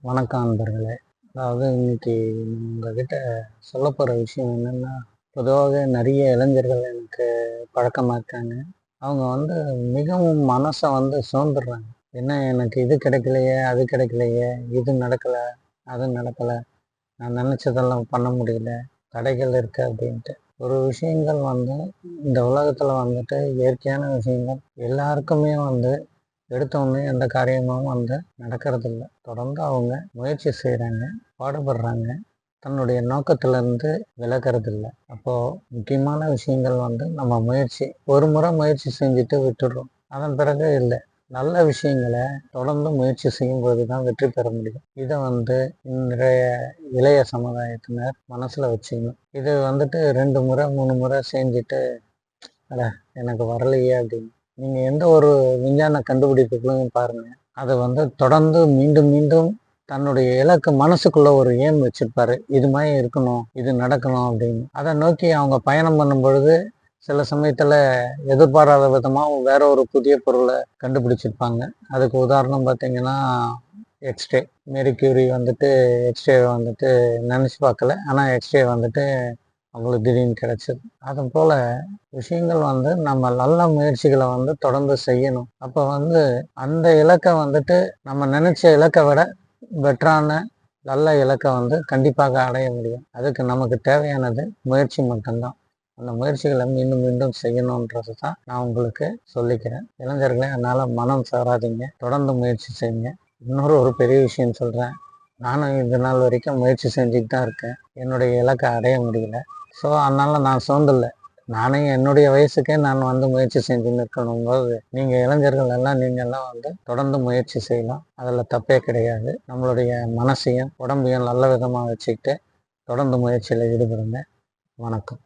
வணக்கம் நண்பர்களே. அதாவது இன்னைக்கு உங்ககிட்ட சொல்ல போகிற விஷயம் என்னென்னா, பொதுவாகவே நிறைய இளைஞர்கள் எனக்கு பழக்கமாக இருக்காங்க. அவங்க மிகவும் மனசை சோர்ந்துடுறாங்க. என்ன எனக்கு இது கிடைக்கலையே, அது கிடைக்கலையே, இது நடக்கலை, அது நடக்கலை, நான் நினச்சதெல்லாம் பண்ண முடியல, தடைகள் இருக்குது அப்படின்ட்டு. ஒரு விஷயங்கள் இந்த உலகத்தில் இயற்கையான விஷயங்கள் எல்லாருக்குமே எடுத்தோடனே எந்த காரியமும் நடக்கிறதில்ல. தொடர்ந்து அவங்க முயற்சி செய்கிறாங்க, பாடுபடுறாங்க, தன்னுடைய நோக்கத்திலேருந்து விலகிறதில்ல. அப்போது முக்கியமான விஷயங்கள் நம்ம முயற்சி ஒரு முறை முயற்சி செஞ்சுட்டு விட்டுடுறோம். அதன் பிறகு இல்லை, நல்ல விஷயங்களை தொடர்ந்து முயற்சி செய்யும்போது தான் வெற்றி பெற முடியும். இதை இன்றைய இளைய சமுதாயத்தினர் மனசில் வச்சுக்கணும். இது 2 முறை 3 முறை செஞ்சுட்டு அட எனக்கு வரலையே அப்படின்னு நீங்கள் எந்த ஒரு விஞ்ஞான கண்டுபிடிப்புகளையும் பாருங்கள், அதை தொடர்ந்து மீண்டும் மீண்டும் தன்னுடைய இலக்கு மனசுக்குள்ள ஒரு ஏம் வச்சிருப்பாரு, இது மாதிரி இருக்கணும், இது நடக்கணும் அப்படின்னு. அதை நோக்கி அவங்க பயணம் பண்ணும் பொழுது சில சமயத்தில் எதிர்பாராத விதமாக வேற ஒரு புதிய பொருளை கண்டுபிடிச்சிருப்பாங்க. அதுக்கு உதாரணம் பார்த்தீங்கன்னா எக்ஸ்ரே. மேரி கியூரி எக்ஸ்ரே நினச்சி பார்க்கல, ஆனால் எக்ஸ்ரே அவங்களுக்கு திடீர்னு கிடைச்சது. அது போல் விஷயங்கள் நம்ம நல்ல முயற்சிகளை தொடர்ந்து செய்யணும். அப்போ அந்த இலக்கை நம்ம நினச்ச இலக்கை விட பெட்டரான நல்ல இலக்கை கண்டிப்பாக அடைய முடியும். அதுக்கு நமக்கு தேவையானது முயற்சி மட்டும்தான். அந்த முயற்சிகளை மீண்டும் மீண்டும் செய்யணுன்றது தான் நான் உங்களுக்கு சொல்லிக்கிறேன். இளைஞர்களே, அதனால் மனம் சாராதீங்க, தொடர்ந்து முயற்சி செய்யுங்க. ஒரு பெரிய விஷயம் சொல்கிறேன், நானும் இது நாள் வரைக்கும் முயற்சி செஞ்சுட்டு தான் இருக்கேன். என்னுடைய இலக்கை அடைய முடியல. ஸோ அதனால் நான் சோர்ந்தில்லை. நானே என்னுடைய வயசுக்கே நான் முயற்சி செஞ்சுன்னு இருக்கணும் போது, நீங்கள் இளைஞர்கள் எல்லாம் நீங்கள்லாம் தொடர்ந்து முயற்சி செய்யலாம். அதில் தப்பே கிடையாது. நம்மளுடைய மனசையும் உடம்பையும் நல்ல விதமாக வச்சுக்கிட்டு தொடர்ந்து முயற்சியில் ஈடுபடுங்க. வணக்கம்.